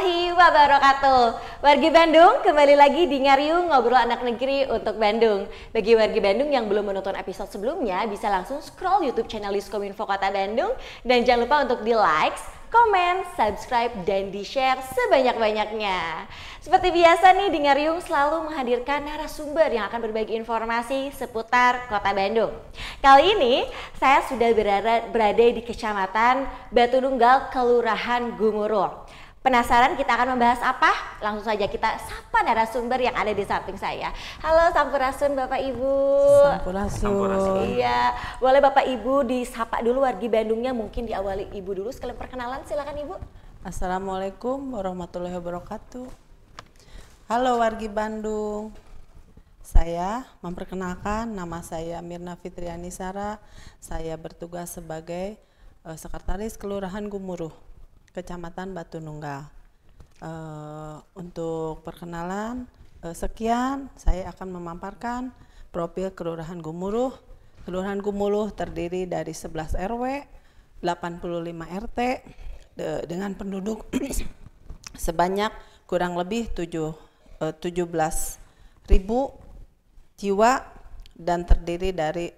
warahmatullahi wabarakatuh. Wargi Bandung, kembali lagi di Ngariung Ngobrol Anak Negeri untuk Bandung. Bagi wargi Bandung yang belum menonton episode sebelumnya, bisa langsung scroll YouTube channel Diskominfo Kota Bandung. Dan jangan lupa untuk di like, komen, subscribe, dan di-share sebanyak-banyaknya. Seperti biasa nih, di Ngariung selalu menghadirkan narasumber yang akan berbagi informasi seputar Kota Bandung. Kali ini, saya sudah berada di Kecamatan Batu Nunggal, Kelurahan Gumuruh. Penasaran kita akan membahas apa? Langsung saja kita sapa narasumber yang ada di samping saya. Halo Sampurasun Bapak Ibu. Sampurasun. Iya, boleh Bapak Ibu disapa dulu wargi Bandungnya, mungkin diawali Ibu dulu sekalian perkenalan, silakan Ibu. Assalamualaikum warahmatullahi wabarakatuh. Halo wargi Bandung. Saya memperkenalkan, nama saya Mirna Fitriani Sara. Saya bertugas sebagai Sekretaris Kelurahan Gumuruh, Kecamatan Batu Nunggal. Untuk perkenalan, sekian saya akan memaparkan profil Kelurahan Gumuruh. Kelurahan Gumuruh terdiri dari 11 RW, 85 RT, dengan penduduk sebanyak kurang lebih 17.000 jiwa dan terdiri dari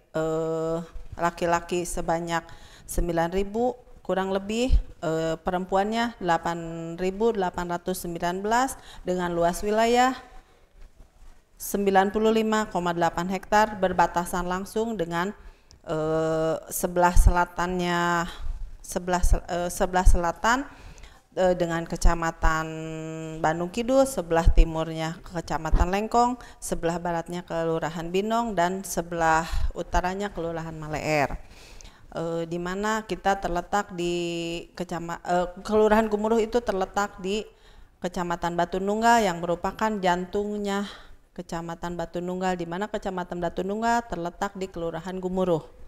laki-laki sebanyak 9.000, kurang lebih perempuannya 8.819 dengan luas wilayah 95,8 hektar berbatasan langsung dengan sebelah selatan dengan Kecamatan Bandung Kidul, sebelah timurnya Kecamatan Lengkong, sebelah baratnya Kelurahan Binong, dan sebelah utaranya Kelurahan Maleer. Di mana kita terletak di Kelurahan Gumuruh itu terletak di Kecamatan Batu Nunggal yang merupakan jantungnya Kecamatan Batu Nunggal, di mana Kecamatan Batu Nunggal terletak di Kelurahan Gumuruh.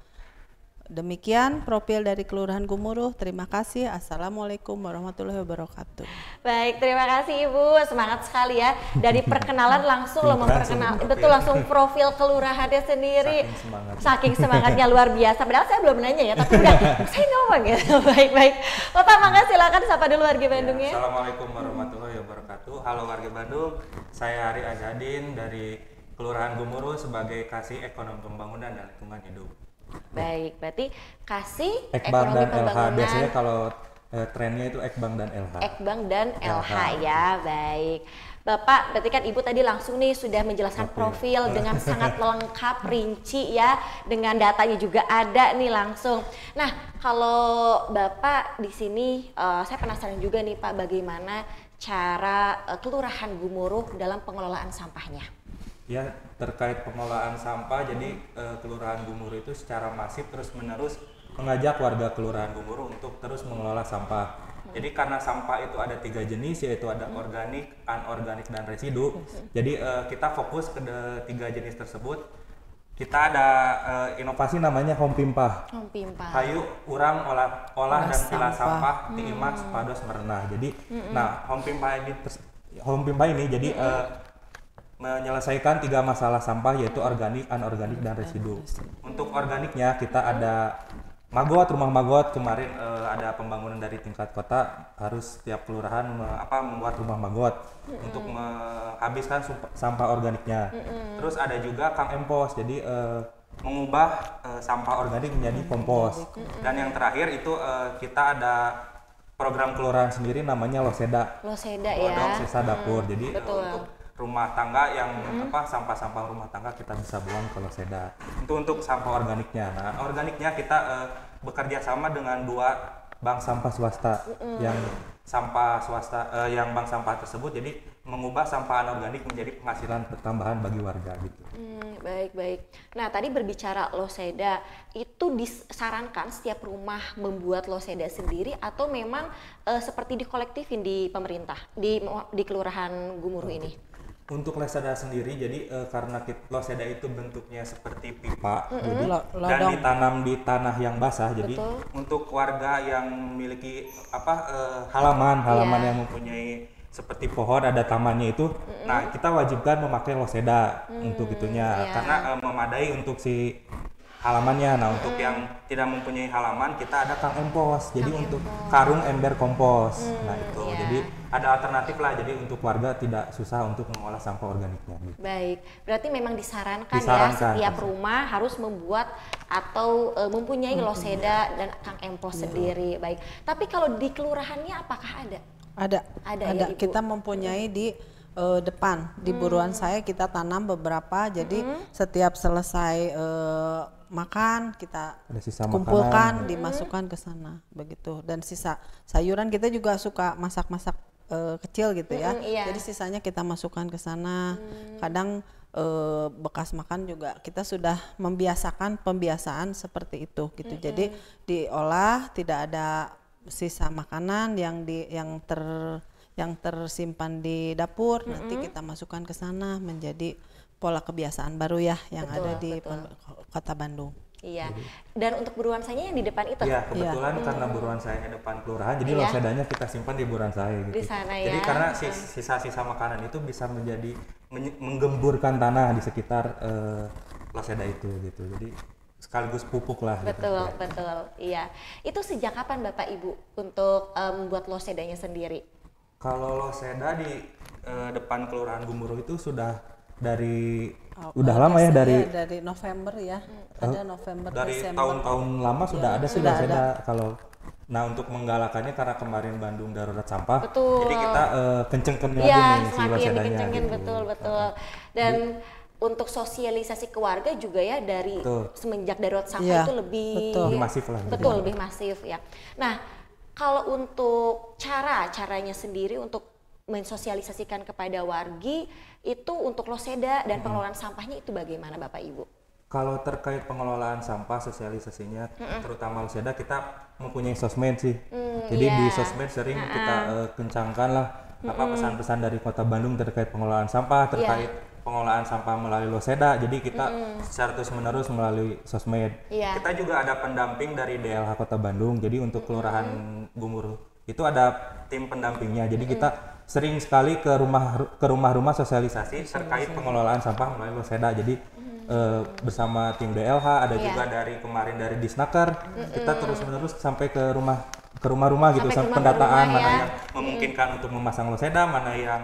Demikian profil dari Kelurahan Gumuruh. Terima kasih. Assalamualaikum warahmatullahi wabarakatuh. Baik, terima kasih Ibu. Semangat sekali ya. Dari perkenalan langsung lo memperkenal, betul langsung profil kelurahannya sendiri. Saking semangatnya luar biasa. Padahal saya belum nanya ya, tapi udah saya ngomong ya. Baik. Bapak Mangga silakan sapa dulu warga Bandungnya. Ya, Assalamualaikum warahmatullahi wabarakatuh. Halo warga Bandung. Saya Ari Azadin dari Kelurahan Gumuruh sebagai Kasih Ekonomi Pembangunan dan Lingkungan Hidup. Baik, berarti kasih Ekbang ekonomi dan LH. pembangunan. Biasanya kalau trennya itu Ekbang dan LH. Ekbang dan LH ya, baik. Bapak, berarti kan Ibu tadi langsung nih sudah menjelaskan profil dengan sangat lengkap, rinci ya, dengan datanya juga ada nih langsung. Nah, kalau Bapak di sini, saya penasaran juga nih Pak, bagaimana cara Kelurahan Gumuruh dalam pengelolaan sampahnya? Ya, terkait pengelolaan sampah, jadi Kelurahan Gumuruh itu secara masif terus-menerus mengajak warga Kelurahan Gumuruh untuk terus mengelola sampah. Jadi karena sampah itu ada 3 jenis, yaitu ada organik, anorganik, dan residu. Jadi kita fokus ke 3 jenis tersebut. Kita ada inovasi namanya Home Pimpah. Kayu, urang, olah dan pilah sampah, tiimak, sepados, merenah. Jadi, nah Home Pimpah ini jadi menyelesaikan 3 masalah sampah, yaitu organik, anorganik, dan residu. Untuk organiknya kita ada magot, rumah magot. Kemarin ada pembangunan dari tingkat kota, harus setiap kelurahan membuat rumah magot untuk menghabiskan sampah organiknya. Terus ada juga Kang Empos, jadi mengubah sampah organik menjadi kompos. Dan yang terakhir itu kita ada program kelurahan sendiri namanya Loseda. Godong Sisa Dapur. Jadi untuk rumah tangga yang sampah-sampah rumah tangga kita bisa buang ke Loseda. Itu untuk sampah organiknya. Nah, organiknya kita bekerja sama dengan 2 bank sampah swasta yang bank sampah tersebut jadi mengubah sampah anorganik menjadi penghasilan tambahan bagi warga gitu. Baik. Nah, tadi berbicara Loseda, itu disarankan setiap rumah membuat Loseda sendiri atau memang seperti dikolektifin di pemerintah di Kelurahan Gumuruh ini? Untuk Loseda sendiri, jadi karena Loseda itu bentuknya seperti pipa, jadi dan ditanam di tanah yang basah. Jadi untuk warga yang memiliki halaman yang mempunyai seperti pohon, ada tamannya itu, nah kita wajibkan memakai Loseda untuk itunya, karena memadai untuk si halamannya. Nah, untuk yang tidak mempunyai halaman, kita ada Kang Empos. Jadi untuk karung ember kompos. Nah, itu. Iya. Jadi ada alternatif lah. Jadi untuk warga tidak susah untuk mengolah sampah organiknya. Gitu. Baik, berarti memang disarankan ya Disarankan. setiap rumah harus membuat atau mempunyai loseda dan Kang Empos sendiri. Baik, tapi kalau di kelurahannya apakah ada? Ada, Ada ya, Ibu? Kita mempunyai di depan di buruan saya kita tanam beberapa. Jadi setiap selesai makan kita Ada sisa kumpulkan, dimasukkan ke sana begitu. Dan sisa sayuran kita juga suka masak-masak kecil gitu ya. Iya. Jadi sisanya kita masukkan ke sana. Kadang bekas makan juga kita sudah membiasakan pembiasaan seperti itu gitu. Jadi diolah, tidak ada sisa makanan yang tersimpan di dapur, nanti kita masukkan ke sana menjadi pola kebiasaan baru ya yang ada di Kota Bandung. Iya. Dan untuk buruan saya yang di depan itu. Iya, kebetulan karena buruan saya depan kelurahan, jadi Iya. losedanya kita simpan di buruan saya gitu. Di sana ya. Jadi karena sisa-sisa makanan itu bisa menggemburkan tanah di sekitar loseda itu gitu. Jadi sekaligus pupuk lah. Betul, gitu. betul. Iya. Itu sejak kapan Bapak Ibu untuk membuat losedanya sendiri? Kalau loseda di depan kelurahan Gumuruh itu sudah dari udah lama ya dari November ya. Ada November, dari Desember. tahun-tahun lama sudah ada sih sudah loseda. Kalau nah untuk menggalakannya karena kemarin Bandung darurat sampah, Betul. jadi kita kencengkan lagi Iya, nih si semakin losedanya. dikencengin, gitu. betul. Dan untuk sosialisasi ke warga juga ya dari Betul. semenjak darurat sampah Iya, itu lebih Lebih masif lah. Betul, lebih masif ya. Nah, kalau untuk caranya sendiri untuk mensosialisasikan kepada wargi itu untuk loseda dan pengelolaan sampahnya itu bagaimana Bapak Ibu? Kalau terkait pengelolaan sampah sosialisasinya, terutama loseda kita mempunyai sosmed sih. Jadi iya. di sosmed sering kita kencangkan lah apa pesan-pesan dari Kota Bandung terkait pengelolaan sampah, terkait pengelolaan sampah melalui loseda. Jadi kita secara terus-menerus melalui sosmed. Iya. Kita juga ada pendamping dari DLH Kota Bandung. Jadi untuk Kelurahan Gumuruh itu ada tim pendampingnya. Jadi kita sering sekali ke rumah-rumah sosialisasi terkait pengelolaan sampah melalui loseda. Jadi bersama tim DLH ada juga dari kemarin dari Disnaker. Kita terus-menerus sampai ke rumah-rumah gitu, Sampai ke pendataan rumah-rumah mana ya. yang memungkinkan untuk memasang loseda, mana yang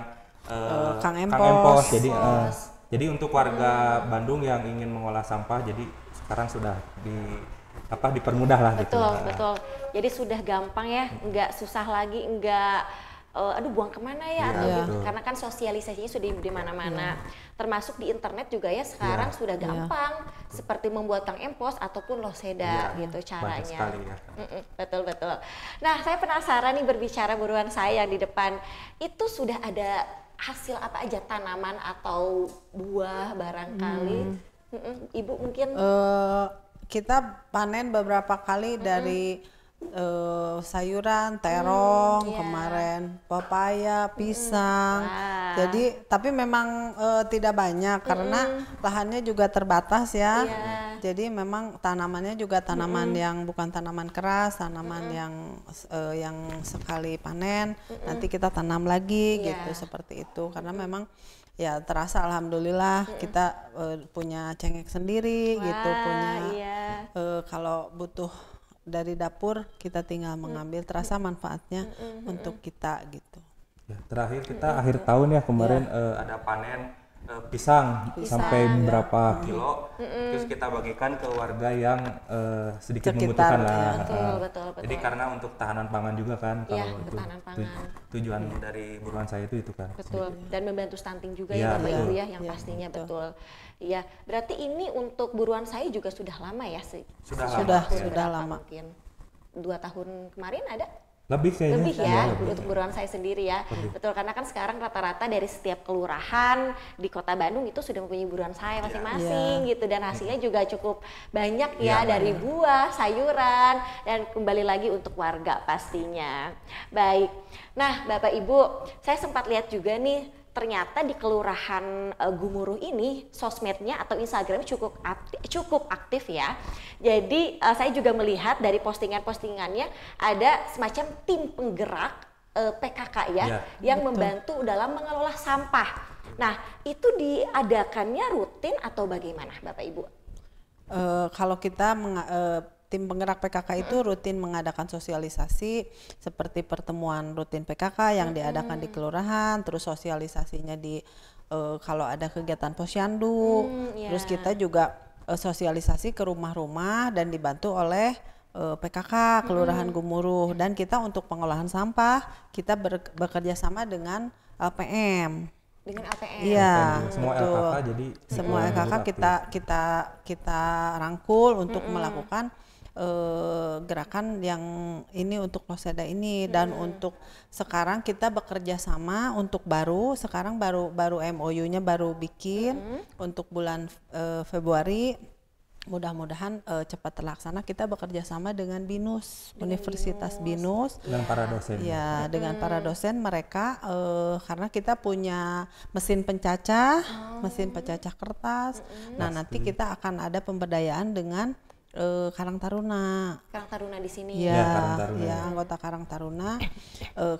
Kang Empos. Empos. Jadi untuk warga Bandung yang ingin mengolah sampah, jadi sekarang sudah dipermudah lah gitu. Betul. Jadi sudah gampang ya, nggak susah lagi, nggak aduh buang kemana ya, atau Iya, gitu. betul. Karena kan sosialisasinya sudah di mana-mana. Termasuk di internet juga ya sekarang sudah gampang seperti membuat Kang Empos ataupun loseda Iya, gitu banyak caranya. sekali ya. Betul. Nah, saya penasaran nih berbicara buruan saya yang di depan itu sudah ada hasil apa aja, tanaman atau buah barangkali. Ibu mungkin Kita panen beberapa kali dari sayuran, terong, iya. kemarin pepaya, pisang. Wah. Jadi tapi memang tidak banyak karena lahannya juga terbatas ya. Iya. Jadi memang tanamannya juga tanaman yang bukan tanaman keras, tanaman yang sekali panen nanti kita tanam lagi Iya. gitu, seperti itu. Karena memang ya terasa alhamdulillah kita punya cengkeh sendiri gitu, punya iya. kalau butuh dari dapur kita tinggal mengambil, terasa manfaatnya untuk kita gitu. Ya, terakhir kita akhir tahun ya kemarin ada panen pisang sampai beberapa kilo, terus kita bagikan ke warga yang sedikit Sekitar, membutuhkan lah. ya. Betul. Jadi karena untuk tahanan pangan juga kan, Iya, kalau itu ketahanan pangan. tujuan dari buruan saya itu kan. Betul, dan membantu stunting juga Iya, ya Bapak betul. Ibu ya, yang pastinya betul. Iya, berarti ini untuk buruan saya juga sudah lama ya sih? Sudah lama. Mungkin 2 tahun kemarin ada? Lebih kayaknya. Lebih ya, Iya, lebih. untuk buruan saya sendiri ya. Betul, karena kan sekarang rata-rata dari setiap kelurahan di Kota Bandung itu sudah mempunyai buruan saya masing-masing gitu, dan hasilnya juga cukup banyak ya, dari buah, sayuran, dan kembali lagi untuk warga pastinya. Baik, nah Bapak Ibu, saya sempat lihat juga nih, ternyata di kelurahan Gumuruh ini sosmednya atau Instagramnya cukup aktif ya. Jadi saya juga melihat dari postingan-postingannya ada semacam tim penggerak PKK ya, yang membantu dalam mengelola sampah. Nah, itu diadakannya rutin atau bagaimana Bapak Ibu? Kalau kita tim penggerak PKK itu rutin mengadakan sosialisasi seperti pertemuan rutin PKK yang diadakan di kelurahan, terus sosialisasinya di kalau ada kegiatan posyandu, terus kita juga sosialisasi ke rumah-rumah dan dibantu oleh PKK Kelurahan Gumuruh, dan kita untuk pengolahan sampah kita bekerja sama dengan LPM. Dengan LPM. Iya, semua betul. LKK jadi Semua LKK kita rangkul untuk melakukan gerakan yang ini untuk Loseda ini, dan untuk sekarang kita bekerja sama untuk sekarang baru MOU-nya baru bikin untuk bulan Februari. Mudah-mudahan cepat terlaksana. Kita bekerja sama dengan BINUS, Universitas BINUS, dengan para dosen. ya, dengan para dosen mereka, karena kita punya mesin pencacah kertas. Nah, nanti kita akan ada pemberdayaan dengan Karang Taruna. Karang Taruna di sini. Ya, Karang Taruna. ya, anggota Karang Taruna.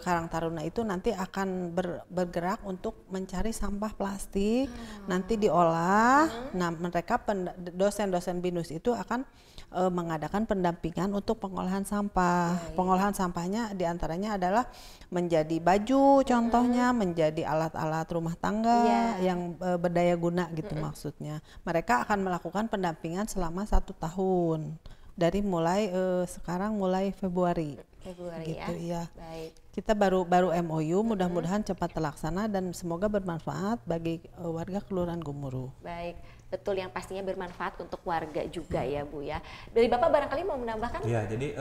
Karang Taruna itu nanti akan bergerak untuk mencari sampah plastik, nanti diolah. Nah, mereka dosen-dosen BINUS itu akan mengadakan pendampingan untuk pengolahan sampah. Pengolahan sampahnya diantaranya adalah menjadi baju, contohnya menjadi alat-alat rumah tangga yang berdaya guna gitu maksudnya. Mereka akan melakukan pendampingan selama 1 tahun dari mulai sekarang mulai Februari gitu ya. Baik. Kita baru MOU, mudah-mudahan cepat terlaksana dan semoga bermanfaat bagi warga Kelurahan Gumuruh. Baik, betul, yang pastinya bermanfaat untuk warga juga ya Bu ya. Dari Bapak barangkali mau menambahkan? Iya, jadi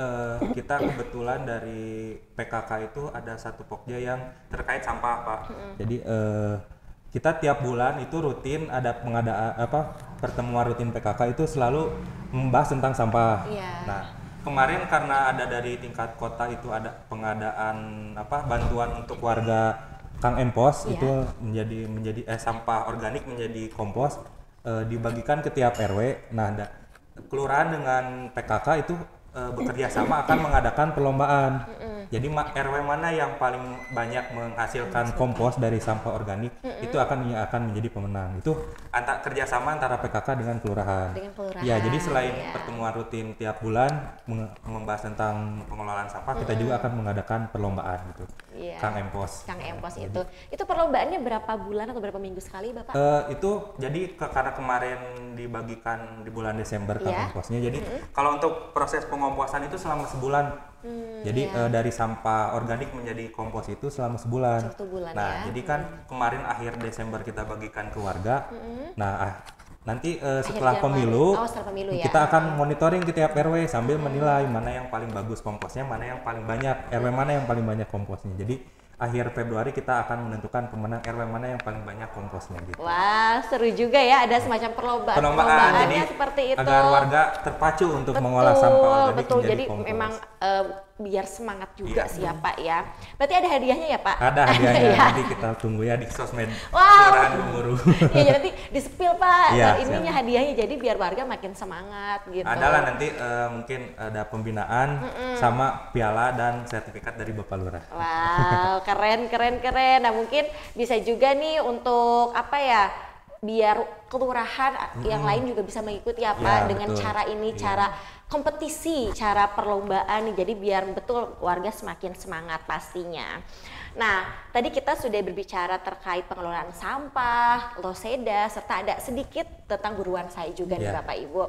kita kebetulan dari PKK itu ada satu pokja yang terkait sampah, Pak. Jadi kita tiap bulan itu rutin ada pertemuan rutin PKK itu selalu membahas tentang sampah. Nah, kemarin karena ada dari tingkat kota itu ada pengadaan bantuan untuk warga Kang Empos itu menjadi sampah organik menjadi kompos, dibagikan ke tiap RW. Nah, kelurahan dengan PKK itu bekerja sama akan mengadakan perlombaan. Jadi RW mana yang paling banyak menghasilkan kompos dari sampah organik itu akan menjadi pemenang. Itu kerjasama antara PKK dengan kelurahan. Ya, jadi selain pertemuan rutin tiap bulan membahas tentang pengelolaan sampah, kita juga akan mengadakan perlombaan gitu. Kang Empos. Kang Empos itu perlombaannya berapa bulan atau berapa minggu sekali, Bapak? Itu jadi karena kemarin dibagikan di bulan Desember Kang Emposnya. Jadi kalau untuk proses pengomposan itu selama sebulan. Jadi dari sampah organik menjadi kompos itu selama sebulan. Nah, jadi kan kemarin akhir Desember kita bagikan ke warga. Nah, nanti setelah pemilu, kita akan monitoring ke tiap RW sambil menilai mana yang paling bagus komposnya, mana yang paling banyak, RW mana yang paling banyak komposnya. Jadi akhir Februari kita akan menentukan pemenang RW mana yang paling banyak komposnya gitu. Wah, seru juga ya, ada semacam perlombaannya seperti itu. Agar warga terpacu untuk mengolah sampah organik menjadi jadi kompos. Memang biar semangat juga sih ya Pak ya. Berarti ada hadiahnya ya Pak? Ada hadiahnya, nanti kita tunggu ya di sosmed Kelurahan Gumuruh. Iya, nanti di-spill Pak, Ya, ininya hadiahnya, jadi biar warga makin semangat gitu. Adalah nanti mungkin ada pembinaan sama piala dan sertifikat dari Bapak Lurah. Wow, keren. Nah, mungkin bisa juga nih untuk biar kelurahan yang lain juga bisa mengikuti dengan betul. Cara ini, cara kompetisi, cara perlombaan, jadi biar betul warga semakin semangat pastinya. Nah, tadi kita sudah berbicara terkait pengelolaan sampah, Loseda, serta ada sedikit tentang buruan saya juga nih Bapak Ibu.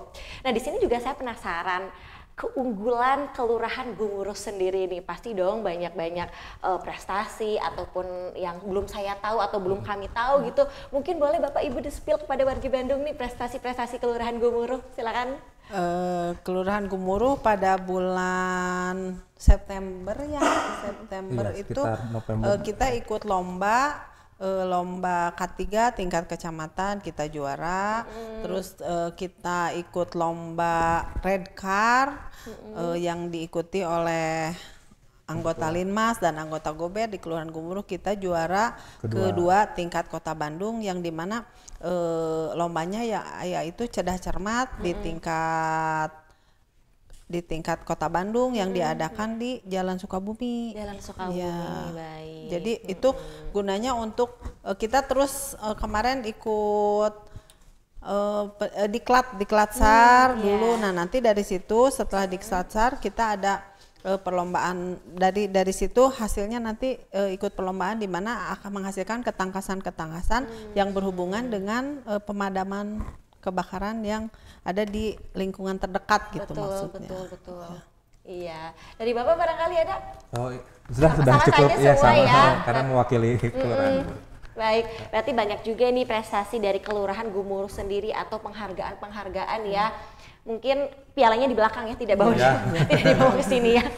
Nah, di sini juga saya penasaran keunggulan Kelurahan Gumuruh sendiri nih, pasti dong banyak-banyak prestasi ataupun yang belum saya tahu atau belum kami tahu gitu. Mungkin boleh Bapak Ibu di-spill kepada warga Bandung nih prestasi-prestasi Kelurahan Gumuruh, silakan. Kelurahan Gumuruh pada bulan September itu kita ikut lomba K3 tingkat kecamatan, kita juara. Terus kita ikut lomba Red Car yang diikuti oleh anggota Linmas dan anggota Gober di Kelurahan Gumuruh. Kita juara kedua tingkat Kota Bandung, yang dimana lombanya yaitu cerdas cermat di tingkat Kota Bandung yang diadakan di Jalan Sukabumi. Baik. Jadi itu gunanya untuk kita terus kemarin ikut Diklat SAR Iya. dulu. Nah, nanti dari situ setelah diklat SAR kita ada perlombaan, dari situ hasilnya nanti ikut perlombaan di mana akan menghasilkan ketangkasan yang berhubungan dengan pemadaman kebakaran yang ada di lingkungan terdekat gitu maksudnya. Betul. Iya. Dari Bapak barangkali ada? Oh, sudah Sama cukup saja ya, semua ya. karena mewakili kelurahan. Baik, berarti banyak juga nih prestasi dari Kelurahan Gumuru sendiri atau penghargaan ya. Mungkin pialanya di belakang ya, tidak bawa tidak dibawa ke sini ya.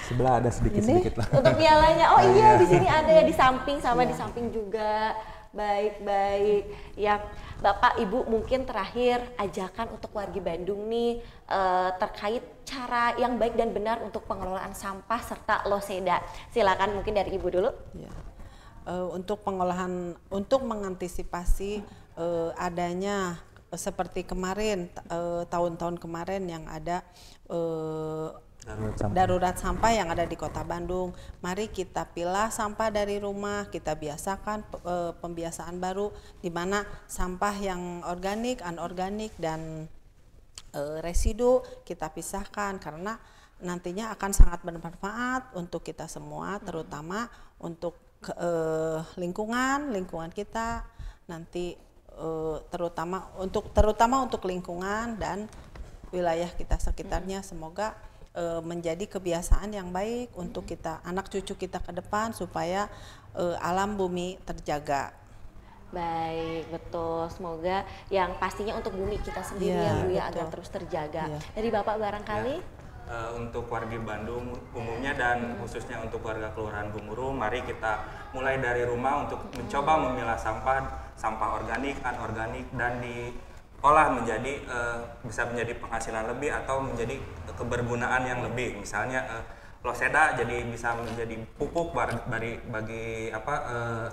Sebelah ada sedikit lah. Untuk pialanya, oh iya di sini ada ya, di samping sama di samping juga. Baik. Ya, Bapak Ibu mungkin terakhir ajakan untuk wargi Bandung nih terkait cara yang baik dan benar untuk pengelolaan sampah serta loseda. Silakan mungkin dari Ibu dulu. Ya. Untuk pengolahan, untuk mengantisipasi adanya seperti kemarin tahun-tahun kemarin yang ada darurat sampah yang ada di Kota Bandung. Mari kita pilah sampah dari rumah, kita biasakan pembiasaan baru di mana sampah yang organik, anorganik dan residu kita pisahkan, karena nantinya akan sangat bermanfaat untuk kita semua, terutama untuk lingkungan kita nanti, terutama untuk lingkungan dan wilayah kita sekitarnya. Semoga menjadi kebiasaan yang baik untuk kita, anak cucu kita ke depan, supaya alam bumi terjaga. Baik, betul. Semoga yang pastinya untuk bumi kita sendiri ya Bu ya, agar terus terjaga. Dari Bapak barangkali? Untuk warga Bandung umumnya dan khususnya untuk warga Kelurahan Gumuru, mari kita mulai dari rumah untuk mencoba memilah sampah organik, anorganik, dan diolah menjadi bisa menjadi penghasilan lebih atau menjadi kebergunaan yang lebih. Misalnya loseda jadi bisa menjadi pupuk bagi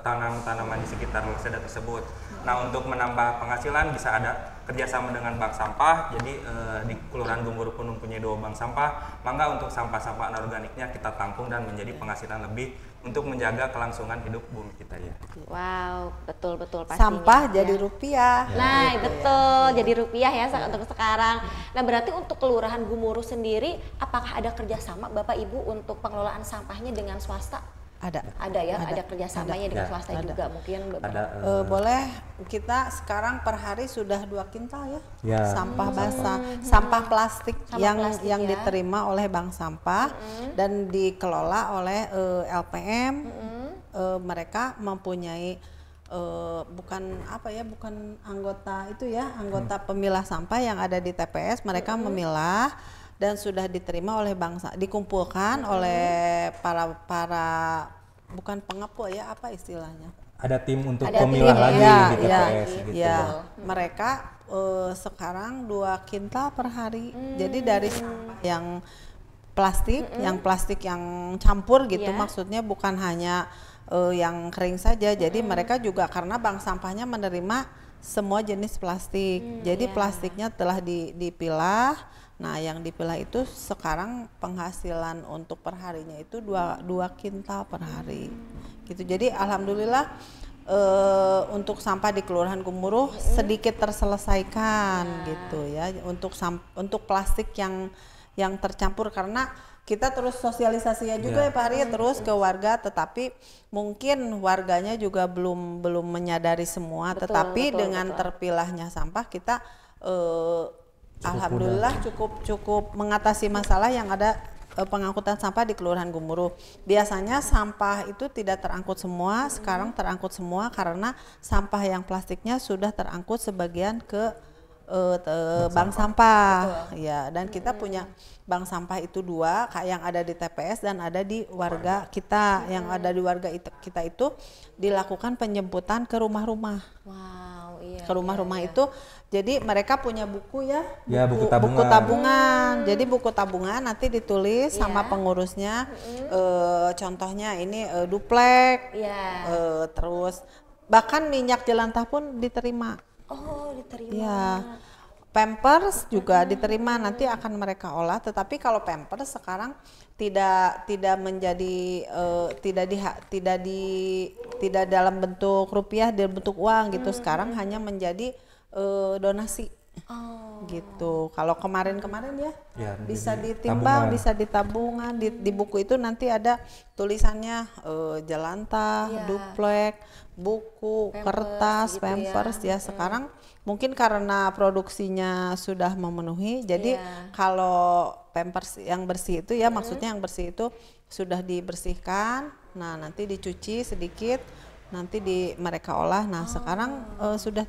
tanaman di sekitar loseda tersebut. Nah, untuk menambah penghasilan bisa ada kerjasama dengan bank sampah. Jadi di Kelurahan Gumuru pun mempunyai 2 bank sampah. Mangga untuk sampah-sampah anorganiknya kita tampung dan menjadi penghasilan lebih untuk menjaga kelangsungan hidup bumi kita ya. Wow, betul pastinya. Sampah jadi rupiah. Nah, betul, jadi rupiah ya untuk sekarang. Nah, berarti untuk Kelurahan Gumuru sendiri, apakah ada kerjasama Bapak Ibu untuk pengelolaan sampahnya dengan swasta? Ada ya, ada kerjasamanya dengan swasta juga mungkin. Boleh, kita sekarang per hari sudah 2 kintal ya, sampah basah, sampah plastik yang diterima oleh bank sampah dan dikelola oleh LPM. Mereka mempunyai bukan anggota pemilah sampah yang ada di TPS. Mereka memilah dan sudah diterima oleh dikumpulkan oleh para bukan pengepul ya, apa istilahnya? Ada tim untuk pemilah lagi di TPS gitu. Ya, mereka sekarang 2 kintal per hari. Jadi dari sampah yang plastik yang campur gitu, maksudnya bukan hanya yang kering saja. Jadi mereka juga, karena bank sampahnya menerima semua jenis plastik. Jadi plastiknya telah dipilah. Nah, yang dipilah itu sekarang penghasilan untuk perharinya itu 2 kintal per hari. Gitu. Jadi alhamdulillah untuk sampah di Kelurahan Gumuru sedikit terselesaikan gitu ya. Untuk plastik yang tercampur, karena kita terus sosialisasinya juga ya Pak Ari, terus ke warga, tetapi mungkin warganya juga belum menyadari semua. Tetapi dengan terpilahnya sampah kita alhamdulillah cukup mengatasi masalah yang ada pengangkutan sampah di Kelurahan Gumuru. Biasanya sampah itu tidak terangkut semua, sekarang terangkut semua karena sampah yang plastiknya sudah terangkut sebagian ke bank sampah. Ya, dan kita punya bank sampah itu 2, yang ada di TPS dan ada di warga kita. Yang ada di warga kita itu dilakukan penjemputan ke rumah-rumah. Wow, ke rumah-rumah itu. Jadi mereka punya buku ya, buku tabungan. Jadi buku tabungan nanti ditulis sama pengurusnya. Contohnya ini duplek, terus bahkan minyak jelantah pun diterima. Oh, diterima. Ya, Pampers juga diterima, nanti akan mereka olah. Tetapi kalau Pampers sekarang tidak menjadi tidak dalam bentuk rupiah, dalam bentuk uang gitu. Sekarang hanya menjadi donasi. Oh. Gitu. Kalau kemarin-kemarin ya, bisa jadi ditimbang, tabungan. bisa ditabungan. Di buku itu nanti ada tulisannya jelantah, duplek, buku, Pampers kertas, gitu pampers ya. Sekarang mungkin karena produksinya sudah memenuhi, jadi kalau pampers yang bersih itu ya, maksudnya yang bersih itu sudah dibersihkan. Nah, nanti dicuci sedikit, nanti mereka olah. Nah, sekarang sudah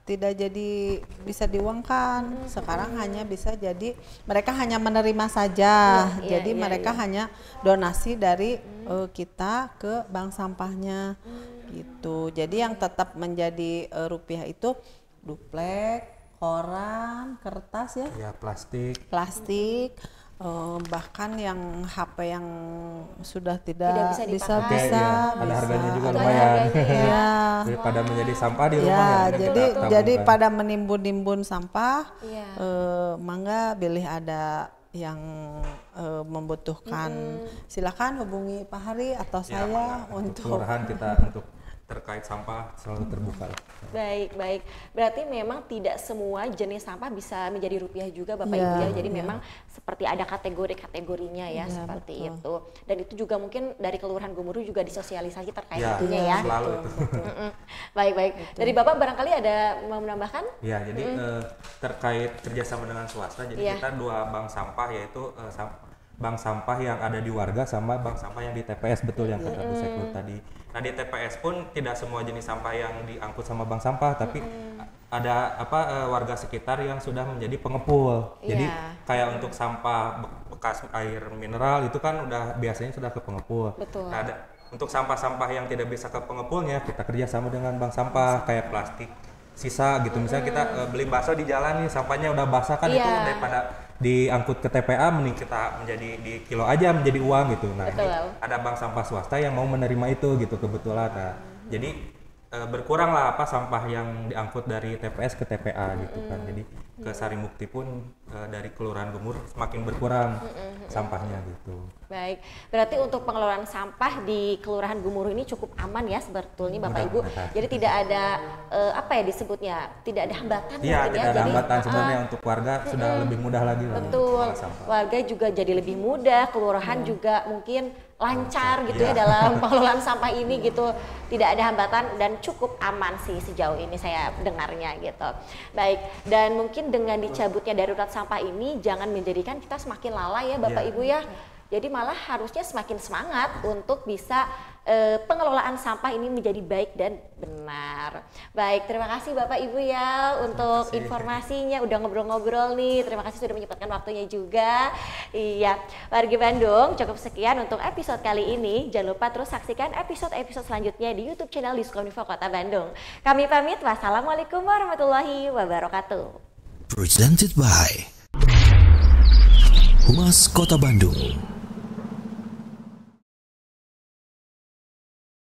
tidak jadi bisa diuangkan. Sekarang hanya bisa jadi mereka hanya menerima saja. Jadi mereka hanya donasi dari kita ke bank sampahnya gitu. Jadi yang tetap menjadi rupiah itu duplek, koran, kertas ya. Ya, plastik. Bahkan yang HP yang sudah tidak bisa Oke, dipakai. ya. Ada harganya juga Ada lumayan. harganya ya. Daripada menjadi sampah di rumah Ya, ya. jadi pada menimbun-nimbun sampah, Iya. mangga pilih ada yang membutuhkan, silakan hubungi Pak Hari atau saya untuk kelurahan kita untuk terkait sampah selalu terbuka. Baik. Berarti memang tidak semua jenis sampah bisa menjadi rupiah juga Bapak Ibu ya. Jadi memang seperti ada kategori-kategorinya ya, seperti itu. Dan itu juga mungkin dari Kelurahan Gemuruh juga disosialisasi terkait itunya ya. Selalu itu. Baik. Dari Bapak barangkali ada mau menambahkan? Ya, jadi terkait kerjasama dengan swasta, jadi kita dua bank sampah, yaitu bank sampah yang ada di warga sama bank sampah yang di TPS, betul yang kata Bu Sekdur tadi. Nah, di TPS pun tidak semua jenis sampah yang diangkut sama bank sampah, tapi ada warga sekitar yang sudah menjadi pengepul. Jadi kayak untuk sampah bekas air mineral itu kan udah biasanya sudah ke pengepul. Betul. Nah, untuk sampah-sampah yang tidak bisa ke pengepulnya, kita kerjasama dengan bank sampah kayak plastik sisa gitu. Misalnya kita beli bakso di jalan nih, sampahnya udah basah kan, itu daripada diangkut ke TPA, mending kita menjadi di kilo aja menjadi uang gitu. Nah, ini ada bank sampah swasta yang mau menerima itu gitu kebetulan. Nah, jadi berkurang lah sampah yang diangkut dari TPS ke TPA gitu kan. Jadi ke Sarimukti pun dari Kelurahan Gemuruh semakin berkurang sampahnya gitu. Baik, berarti untuk pengelolaan sampah di Kelurahan Gemuruh ini cukup aman ya sebetulnya Bapak Ibu. Jadi tidak ada disebutnya, tidak ada hambatan. Iya, tidak ada Jadi, hambatan sebenarnya untuk warga sudah lebih mudah lagi lah. Betul, warga juga jadi lebih mudah, kelurahan juga mungkin lancar gitu ya dalam pengelolaan sampah ini gitu. Tidak ada hambatan dan cukup aman sih sejauh ini saya dengarnya gitu. Baik, dan mungkin dengan dicabutnya darurat sampah ini jangan menjadikan kita semakin lalai ya Bapak Ibu ya. Jadi malah harusnya semakin semangat untuk bisa pengelolaan sampah ini menjadi baik dan benar. Baik, terima kasih Bapak Ibu ya untuk informasinya, udah ngobrol-ngobrol nih. Terima kasih sudah menyempatkan waktunya juga. Iya, warga Bandung, cukup sekian untuk episode kali ini. Jangan lupa terus saksikan episode-episode selanjutnya di YouTube channel Diskominfo Kota Bandung. Kami pamit, wassalamualaikum warahmatullahi wabarakatuh. Presented by Humas Kota Bandung.